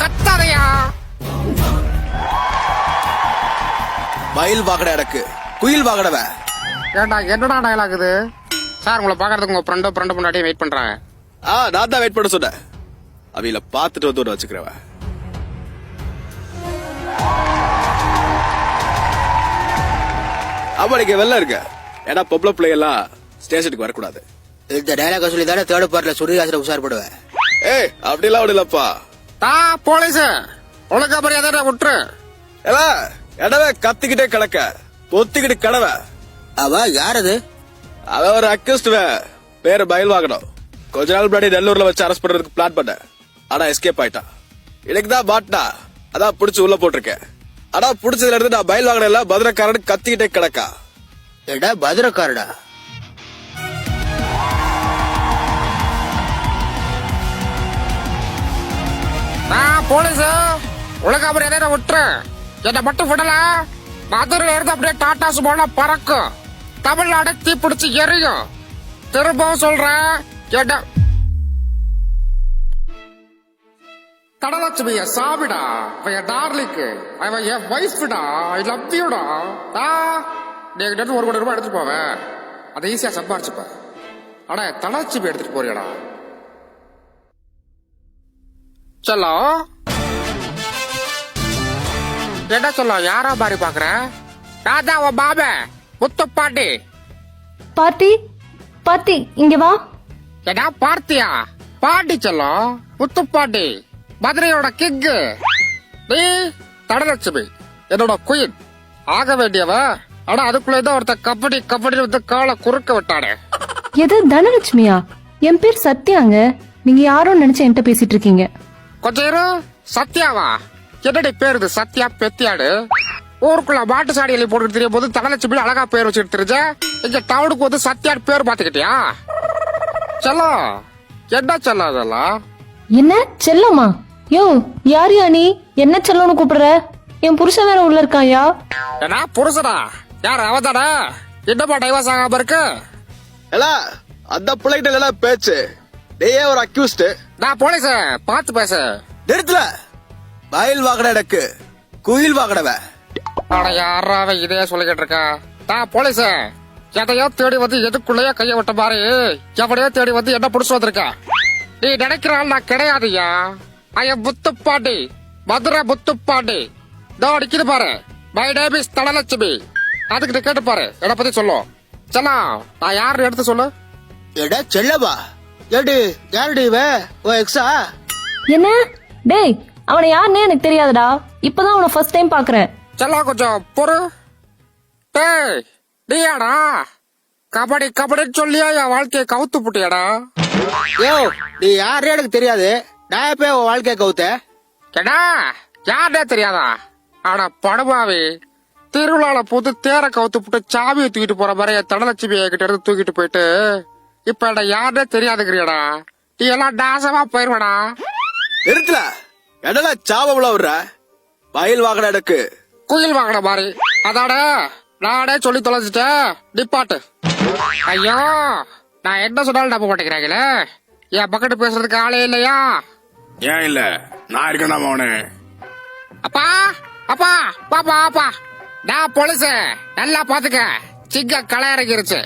கத்தாதையா. மயில் வாகட எனக்கு குயில் வாகடவ. ஏண்டா என்னடா டயலாக் இது? சார் உங்களை பாக்குறதுக்கு உங்க ஃப்ரெண்ட் முன்னாடியே வெயிட் பண்றாங்க. நான் தான் வெயிட் பண்ண சொன்னேன். அவையில பாத்துட்டு வந்து வச்சுக்கிறவ. அவளுக்கு வெள்ள இருக்க. ஏன்னா பொம்பளை பிள்ளை எல்லாம் ஸ்டேஷனுக்கு வரக்கூடாது. இந்த டயலாக சொல்லி தானே தேர்ட் பார்ட்ல சூரியகாசன உஷார்படுவேன். ஏய் அப்படிலாம் விடலப்பா. போலீஸ் உனக்கு மரியாதை விட்டுரு. எடவே கத்திக்கிட்டே கிடக்க பொத்திக்கிட்டு கடவ. அவ யாரது? அவ ஒரு அக்யூஸ்ட். பேரு மயில் வாகனம். கொஞ்ச நாள் முன்னாடி நெல்லூர்ல வச்சு அரெஸ்ட் பண்றதுக்கு பிளான் பண்ண. ஆனா எஸ்கேப் ஆயிட்டான். எனக்குதான் மாட்டினா அதான் புடிச்சு உள்ள போட்டிருக்கேன். ஆனா புடிச்சதுல இருந்து நான் மயில் வாகனம் இல்ல பத்திரக்காரன் கத்திக்கிட்டே கிடக்கா. எடா பத்திரக்காரடா. போலீஸ் உலக மரியாதை விட்டுரு. என்ன மட்டும் விடல. மதுரையில இருந்து அப்படியே டாட்டாஸ் போல பறக்கும். தமிழ்நாடு தீ பிடிச்சு எரியும். திரும்பவும் சொல்றேன். கடலட்சுமிய சாவிடா. டார்லிக்கு அவன் என் வைஃப்டா. I love யூடா. நீங்க 1 கோடி ரூபாய் எடுத்துட்டு போவேன். அதை ஈஸியா சம்பாரிச்சுப்ப. ஆனா தனலட்சுமி எடுத்துட்டு போறியடா. சொல்லோ என்ன சொல்ல? யாரா மாதிரி பாக்குற? ராஜா உன் பாப முத்துப்பாண்டி. பார்த்தி பார்த்தி இங்க வா. ஏடா பார்த்தியா? பாண்டி சொல்லும் முத்துப்பாண்டி மதுரையோட கிங்கு. நீ தனலட்சுமி என்னோட குயின் ஆக வேண்டியவ. ஆனா அதுக்குள்ளதான் ஒருத்த கபடி வந்து காலை குறுக்க விட்டானே. எது தனலட்சுமியா? என் பேர் சத்யாங்க. நீங்க யாரும் நினைச்சு என்கிட்ட பேசிட்டு இருக்கீங்க. கொஞ்சம் சத்யாவா? என்னடி பேரு இது? சத்யா பெத்தியாடு. ஊருக்குள்ள மாட்டு சாடி எலி போட்டுட்டு தெரியும் போது தனலட்சுமி அழகா பேர் வச்சுட்டு தெரிஞ்ச. இங்க டவுனுக்கு வந்து சத்யாடு பேர் பாத்துக்கிட்டியா? செல்லம் என்ன செல்லம் அதெல்லாம்? என்ன செல்லமா? யோ யாரியா நீ? என்ன செல்லம்னு கூப்பிடுற? என் புருஷன் வேற உள்ள இருக்காயா? ஏன்னா புருஷனா? யார் அவதானே? என்னப்பா டைவர்ஸ் ஆகாம இருக்கு? அந்த பிள்ளைகிட்ட எல்லாம் பேச்சு. நீயே ஒரு அக்யூஸ்ட். நான் போலீஸ் பார்த்து பேச. நிறுத்தல. மயில் வாகன எனக்கு குயில் வாகனவ. ஆனா யாராவ இதே சொல்லிக்கிட்டு இருக்கா? நான் போலீஸ் எதையோ தேடி வந்து எதுக்குள்ளேயோ கைய விட்ட மாதிரி எவனையோ தேடி வந்து என்ன புடிச்சு வந்திருக்க. நீ நினைக்கிறாள் நான் கிடையாதுயா. ஐயம் முத்துப்பாண்டி, மதுரை முத்துப்பாண்டி. இதோ அடிக்குது பாரு. My name is Dhanalakshmi. அதுக்கு நீ கேட்டு பாரு. என்ன பத்தி சொல்லும். செல்லாம் நான் யாருன்னு எடுத்து சொல்லு. எடா செல்லவா? ஏடி யாருடி இவ? ஓ எக்ஸா? என்ன டேய், அவனை யாருன்னே எனக்கு தெரியாதுடா. இப்பதான் அவனை ஃபர்ஸ்ட் டைம் பாக்குறேன். செல்லாம் கொஞ்சம் பொறு. டேய் நீயாடா கபடின்னு சொல்லியா என் வாழ்க்கையை கவுத்து புட்டியாடா? யோ நீ யாரு எனக்கு தெரியாது. நான் எப்ப உன் வாழ்க்கைய கவுத்த? கேடா யாருனே தெரியாதா? ஆனா படுபாவி திருவிழால போது தேர கவுத்து புட்டு சாவியை தூக்கிட்டு போற மாதிரி என் தனலட்சுமி கிட்ட இருந்து தூக்கிட்டு போயிட்டு இப்ப என்ன யாருனே தெரியாதுங்கிறியடா. நீ எல்லாம் நாசமா போயிருவடா. நிறுத்தல. என்னடா சாவல விடுற? மயில் வாகன எனக்கு குயில் வாங்கின மாதிரி அதாட நானே சொல்லி தொலைச்சிட்டேன். நிப்பாட்டு. ஐயோ நான் என்ன சொன்னாலும் நம்ப மாட்டேங்கிறாங்களே. என் பக்கத்து பேசுறதுக்கு ஆளே இல்லையா? ஏன் இல்ல? நான் இருக்கேன் அவனே. அப்பா அப்பா பாப்பா அப்பா நான் போலீஸ் நல்லா பாத்துக்க. சிங்க களை இறங்கிருச்சு.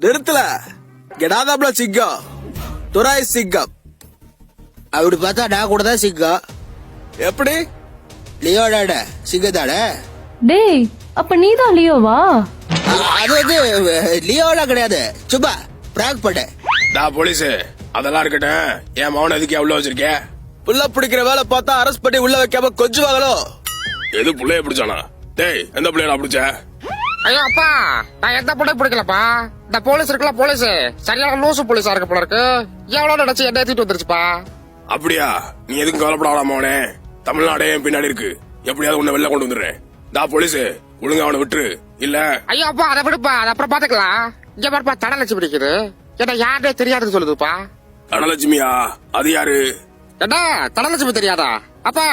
நிறுத்தல. கெடாதாப்ல சிங்கம் துராய் சிங்கம். அப்படி பார்த்தா நான் கூட தான் சிங்கம். எப்படி? லியோட சிங்கத்தாட. டேய் அப்ப நீதான் லியோவா? அது வந்து லியோலாம் கிடையாது. சும்மா பிராங்க் பண்ண. நான் போலீஸ் அதெல்லாம் இருக்கட்டும். என் மௌன எதுக்கு உள்ள வச்சிருக்க? புள்ள பிடிக்கிற வேலை பார்த்தா அரெஸ்ட் பண்ணி உள்ள வைக்காம கொஞ்சுவாங்களோ? எது புள்ளைய பிடிச்சானா? டேய் எந்த புள்ளையா பிடிச்ச? ஐயோ அப்பா நான் எந்த பொண்ணை பிடிக்கலப்பா. இந்த போலீஸ் இருக்குல்ல போலீஸ் சரியான லூசு போலீஸா இருக்க போல இருக்கு. எவ்வளவு நினைச்சு என்ன ஏத்திட்டு வந்துருச்சுப்பா. அப்படியா? நீ எதுக்கும் கவலைப்படாத மோனே. தமிழ்நாடே என் பின்னாடி இருக்கு. எப்படியாவது உன்னை வெளில கொண்டு வந்துடுறேன். நான் போலீஸ் ஒழுங்கா அவனை விட்டுரு. இல்ல ஐயோ அப்பா அதை விடுப்பா. அதை அப்புறம் பாத்துக்கலாம். இங்க பாருப்பா தனலட்சுமி பிடிக்குது. என்ன யாருனே தெரியாதுன்னு சொல்லுதுப்பா. தனலட்சுமியா? அது யாரு? என்ன தனலட்சுமி தெரியாதா? அப்பா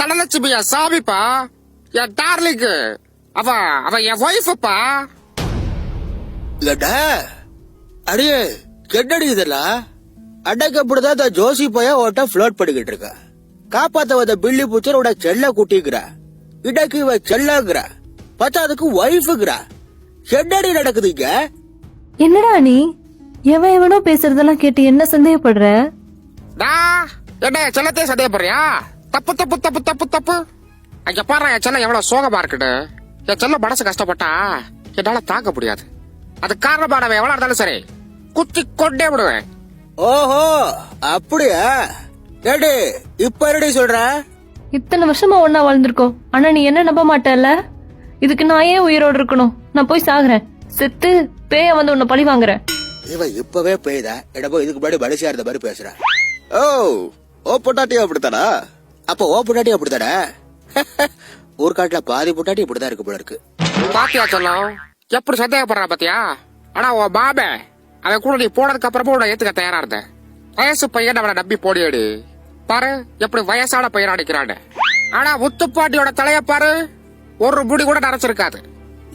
தனலட்சுமியா சாமிப்பா. என் டார்லிங்கு. அவ என் ஒய்ஃபப்பா. அடியே என்னடி இதெல்லாம்? அன்னைக்கு அப்படிதான் ஜோசி போய ஓட்ட ஃபிளோட் பண்ணிக்கிட்டு இருக்கா. காப்பாத்த வந்த பில்லி பூச்சரோட செல்ல குட்டிக்கிறா, இடக்கு இவ செல்லங்கிறா, பத்தாதுக்கு ஒய்ஃபுங்கிறா. என்னடி நடக்குது இங்க? என்னடா நீ எவன் எவனோ பேசுறதெல்லாம் கேட்டு என்ன சந்தேகப்படுற? டா என்ன செல்லத்தையே சந்தேகப்படுறியா? தப்பு தப்பு தப்பு தப்பு தப்பு. அங்க பாரு என் செல்லம் எவ்வளவு சோகமா இருக்குன்னு. என் செல்லம் மனசு கஷ்டப்பட்டா என்னால தாங்க முடியாது. அது காரணமானவன் எவ்வளவு இருந்தாலும் சரி குத்தி கொண்டே விடுவேன். ஓஹோ, அப்படியா? ஏடி இப்ப என்னடி சொல்ற? இத்தனை வருஷமா ஒன்னா வாழ்ந்திருக்கோம், ஆனா நீ என்ன நம்ப மாட்டல்ல? இதுக்கு நான் ஏன் உயிரோடு இருக்கணும்? நான் போய் சாகுறேன், செத்து பேய வந்து உன்னை பழி வாங்குறேன். இவ இப்பவே பெய்தா இடப்போ இதுக்கு முன்னாடி பலிசியா இருந்த மாதிரி பேசுற. ஓ ஓ பொட்டாட்டியா அப்படித்தானா? அப்ப ஓ புட்டாட்டி அப்படித்தானே? ஊர்காட்டுல பாதி புட்டாட்டி இப்படிதான் இருக்கு போல இருக்கு. பாத்தியா செல்லம் எப்படி சந்தேகப்படுறான் பாத்தியா? ஆனா உன் பாபே அவன் கூட நீ போனதுக்கு அப்புறமும் உன்னை ஏத்துக்க தயாரா இருந்த. வயசு பையன் அவனை நம்பி போடியேடு. பாரு எப்படி வயசான பையனா நிக்கிறான்னு. ஆனா முத்துப்பாட்டியோட தலைய பாரு, ஒரு முடி கூட நரைச்சிருக்காது.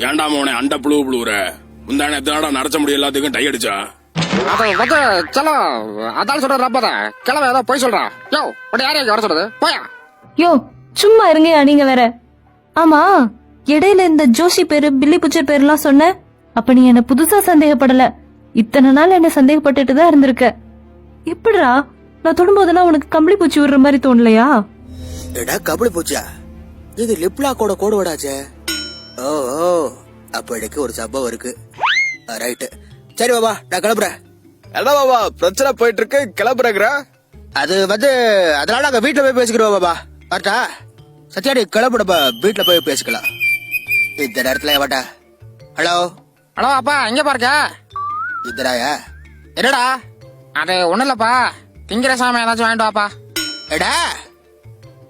ஏன்டா மோனே அண்ட புழு புழுவுற? முந்தானே எத்தனாடா நரைச்ச முடியும் எல்லாத்துக்கும் டை அடிச்சா? அது வந்து செல்லம் அதால சொல்ற நம்பாத. கிளம்ப ஏதோ போய் சொல்றான். யோ உன்னை யாரையும் வர சொல்றது? போயா. யோ சும்மா இருங்கயா நீங்க வேற. ஆமா, இடையில இந்த ஜோஷி பேரு பில்லி புச்சர் பேருலாம் சொன்ன, அப்ப நீ என்ன புதுசா சந்தேகப்படல. இத்தனை நாள் என்ன சந்தேகப்பட்டுட்டு தான் இருந்திருக்க. எப்படிடா நான் தொடும்போதெல்லாம் உனக்கு கம்பளி பூச்சி விடுற மாதிரி தோணலையா? எடா கபடி பூச்சா, இது லிப்லாக்கோட கோடு வடாச்சே. ஓ அப்ப எனக்கு ஒரு சம்பவம் இருக்கு. ரைட்டு, சரி பாபா நான் கிளம்புறேன். என்ன பாபா பிரச்சனை போயிட்டு இருக்கு, கிளம்புறேங்கிற? அது வந்து அதனால அங்க வீட்டுல போய் பேசிக்கிறோம் பாபா. பார்த்தா சத்யாடி கிளம்புடப்பா, வீட்டுல போய் பேசிக்கலாம் இந்த நேரத்துல. வாட்டா. ஹலோ ஹலோ அப்பா எங்க பாருக்க? இந்தராயா? என்னடா? அது ஒண்ணு இல்லப்பா, திங்கிற சாமி ஏதாச்சும் வாங்கிட்டு வாப்பா. எடா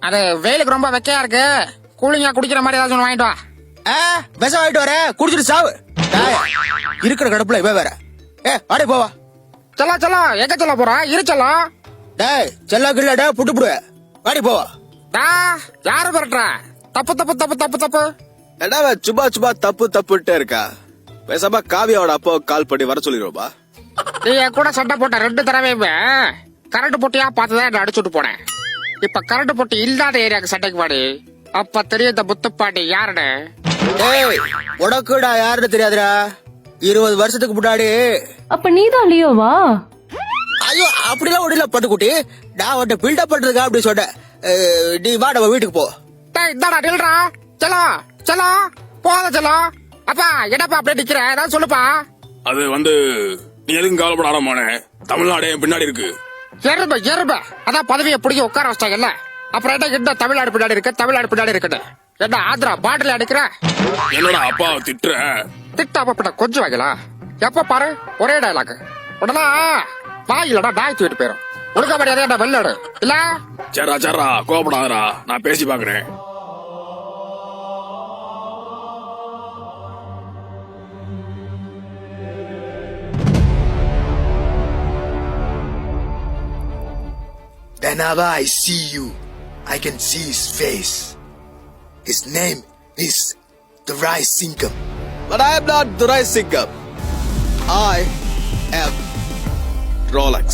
அது வெயிலுக்கு ரொம்ப வெக்கையா இருக்கு, கூலிங்கா குடிக்கிற மாதிரி ஏதாச்சும் ஒண்ணு வாங்கிட்டு வா. விஷம் வாங்கிட்டு வர, குடிச்சிட்டு சாவு. டேய், இருக்கிற கடப்புல இவ வேற. வாடி போவா. செல்லம் செல்லம் எங்க செல்ல போறா? இருச்சலாம். டேய் செல்லா கிள்ளடா புட்டு புடுவ. வாடி போவா. டா யாரு பரட்டுற? தப்பு தப்பு தப்பு தப்பு தப்பு. என்ன அவன் சும்மா சும்மா தப்பு தப்புட்டே இருக்கா? பேசாம காவியாவோட அப்பா கால் பண்ணி வர சொல்லிடுவோம்பா. நீ என் கூட சண்டை போட்ட 2 தடவை கரண்ட் பொட்டியா பார்த்துதான் என்ன அடிச்சுட்டு போனேன். இப்ப கரண்ட் பொட்டி இல்லாத ஏரியாக்கு சண்டைக்கு வாடி. அப்ப தெரியும் இந்த முத்துப்பாட்டி யாருன்னு. டேய் உனக்குடா யாருன்னு தெரியாதுடா. 20 வருஷத்துக்கு முன்னாடி. அப்ப நீதான் லியோவா? ஐயோ அப்படிலாம் ஒண்ணு இல்ல பட்டுக்குட்டி, நான் உன்ட்ட பில்டப் பண்றதுக்கா அப்படி சொன்னேன். நீ வா நம்ம வீட்டுக்கு போ. டேய் இந்தாடா நில்றா. செல்லம் செல்லம் போத செல்லம். அப்பா என்னப்பா அப்படியே நிக்கிற? ஏதாவது சொல்லுப்பா. அது வந்து நீ எதுக்கும் கவலைப்படாத மோனே, தமிழ்நாடு என் பின்னாடி இருக்கு. எருப எருப அதான் பதவியை பிடிக்க உட்கார வச்சிட்டாங்கல்ல, அப்புறம் என்ன என்ன தமிழ்நாடு பின்னாடி இருக்கு, தமிழ்நாடு பின்னாடி இருக்குன்னு என்ன ஆந்திரா பாட்டில் அடிக்கிற? என்னடா அப்பாவை திட்டுற? திட்டாப்ப பின்ன கொஞ்சம் வாங்கலா? எப்ப பாரு ஒரே டயலாக். உடனே வாயிலடா டாய் தூக்கிட்டு போயிரும். ஒழுக்க மரியாதை என்ன வெள்ளாடு இல்ல? சரா சரா கோபப்படாதடா, நான் பேசி பாக்குறேன். Whenever I see you, I can see his face. His name is Durai Singham. But I am not Durai Singham. I am Rolex.